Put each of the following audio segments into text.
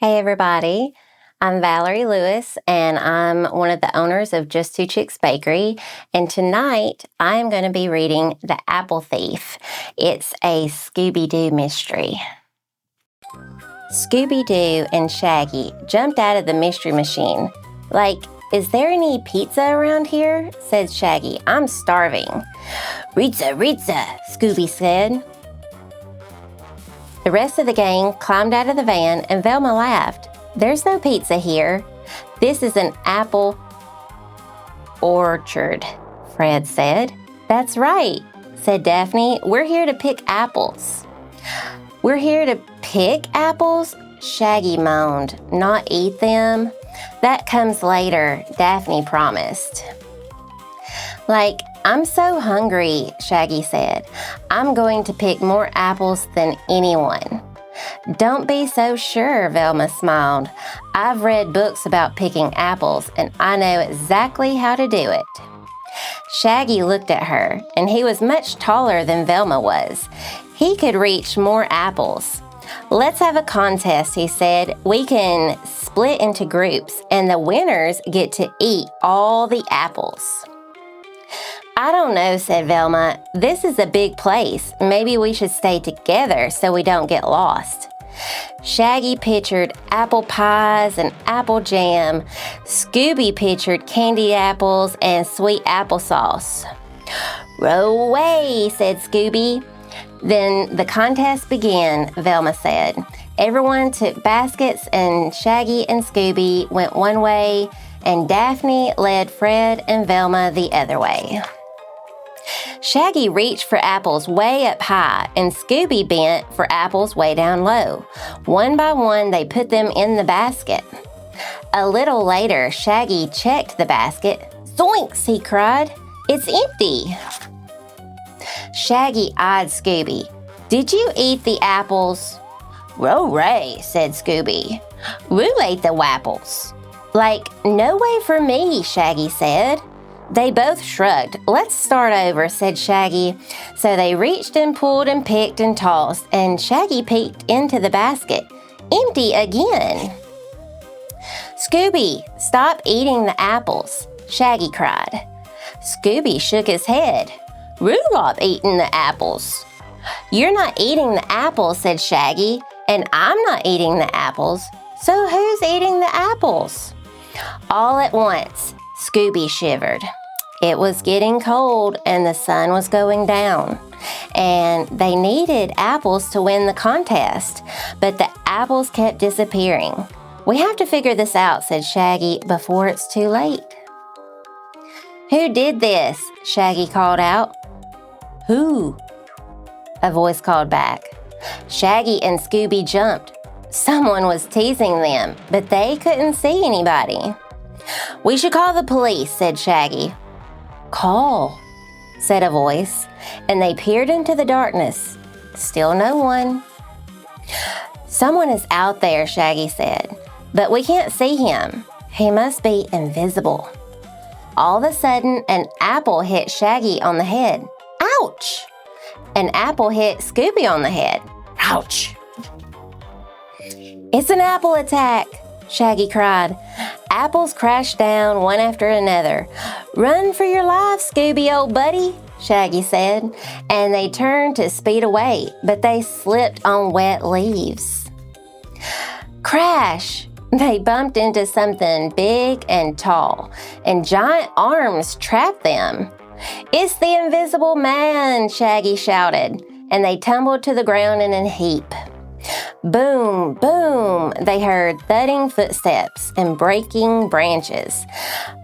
Hey everybody, I'm Valerie Lewis and I'm one of the owners of Just Two Chicks Bakery, and tonight I'm going to be reading The Apple Thief. It's a Scooby-Doo mystery. Scooby-Doo and Shaggy jumped out of the mystery machine. Like, is there any pizza around here? Said Shaggy. I'm starving. Rizza, Scooby said. The rest of the gang climbed out of the van and Velma laughed. There's no pizza here. This is an apple orchard, Fred said. That's right, said Daphne. We're here to pick apples. We're here to pick apples? Shaggy moaned. Not eat them? That comes later, Daphne promised. Like, I'm so hungry, Shaggy said. I'm going to pick more apples than anyone. Don't be so sure, Velma smiled. I've read books about picking apples, and I know exactly how to do it. Shaggy looked at her, and he was much taller than Velma was. He could reach more apples. Let's have a contest, he said. We can split into groups, and the winners get to eat all the apples. I don't know, said Velma. This is a big place. Maybe we should stay together so we don't get lost. Shaggy pictured apple pies and apple jam. Scooby pictured candied apples and sweet applesauce. Row away, said Scooby. Then the contest began, Velma said. Everyone took baskets and Shaggy and Scooby went one way and Daphne led Fred and Velma the other way. Shaggy reached for apples way up high, and Scooby bent for apples way down low. One by one, they put them in the basket. A little later, Shaggy checked the basket. Zoinks, he cried. It's empty. Shaggy eyed Scooby. Did you eat the apples? Row-ray, said Scooby. Roo ate the wapples. Like, no way for me, Shaggy said. They both shrugged. Let's start over, said Shaggy. So they reached and pulled and picked and tossed, and Shaggy peeked into the basket. Empty again. Scooby, stop eating the apples, Shaggy cried. Scooby shook his head. Rudolph eating the apples. You're not eating the apples, said Shaggy, and I'm not eating the apples. So who's eating the apples? All at once, Scooby shivered. It was getting cold and the sun was going down, and they needed apples to win the contest, but the apples kept disappearing. We have to figure this out, said Shaggy, before it's too late. Who did this? Shaggy called out. Who? A voice called back. Shaggy and Scooby jumped. Someone was teasing them, but they couldn't see anybody. We should call the police, said Shaggy. Call, said a voice, and they peered into the darkness. Still no one. Someone is out there, Shaggy said, but we can't see him. He must be invisible. All of a sudden, an apple hit Shaggy on the head. Ouch! An apple hit Scooby on the head. Ouch! It's an apple attack, Shaggy cried. Apples crashed down one after another. Run for your life, Scooby, old buddy, Shaggy said, and they turned to speed away, but they slipped on wet leaves. Crash! They bumped into something big and tall, and giant arms trapped them. It's the invisible man, Shaggy shouted, and they tumbled to the ground in a heap. Boom, boom, they heard thudding footsteps and breaking branches,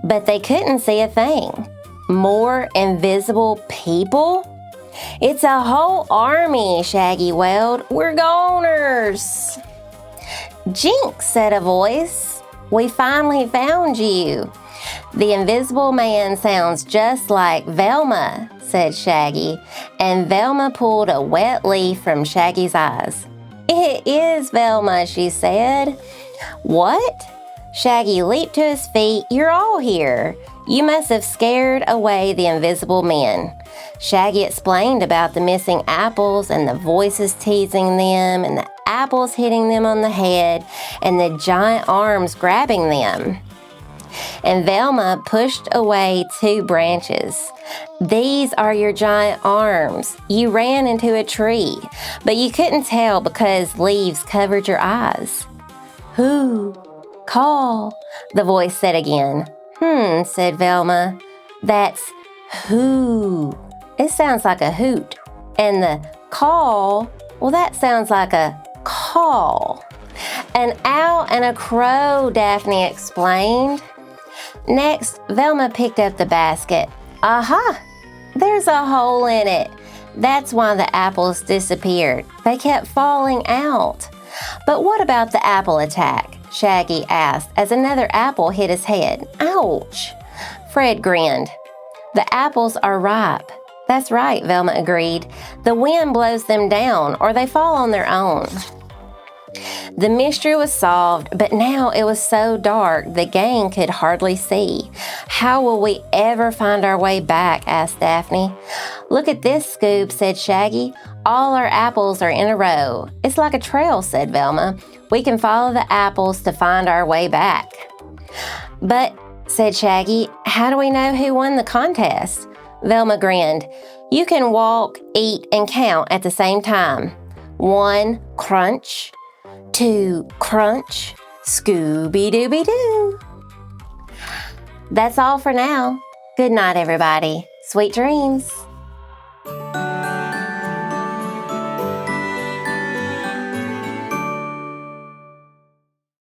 but they couldn't see a thing. More invisible people? It's a whole army, Shaggy wailed. We're goners. Jinx, said a voice. We finally found you. The invisible man sounds just like Velma, said Shaggy, and Velma pulled a wet leaf from Shaggy's eyes. It is Velma, she said. What? Shaggy leaped to his feet. You're all here. You must have scared away the invisible men. Shaggy explained about the missing apples and the voices teasing them and the apples hitting them on the head and the giant arms grabbing them. And Velma pushed away 2 branches. These are your giant arms. You ran into a tree, but you couldn't tell because leaves covered your eyes. Who? Call, the voice said again. Said Velma. That's who. It sounds like a hoot. And the call, well, that sounds like a call. An owl and a crow, Daphne explained. Next, Velma picked up the basket. Aha! There's a hole in it. That's why the apples disappeared. They kept falling out. But what about the apple attack? Shaggy asked as another apple hit his head. Ouch! Fred grinned. The apples are ripe. That's right, Velma agreed. The wind blows them down or they fall on their own. The mystery was solved, but now it was so dark the gang could hardly see. How will we ever find our way back? Asked Daphne. Look at this, Scoob, said Shaggy. All our apples are in a row. It's like a trail, said Velma. We can follow the apples to find our way back. But, said Shaggy, how do we know who won the contest? Velma grinned. You can walk, eat, and count at the same time. 1, crunch. 2, crunch. Scooby-Dooby-Doo. That's all for now. Good night, everybody. Sweet dreams.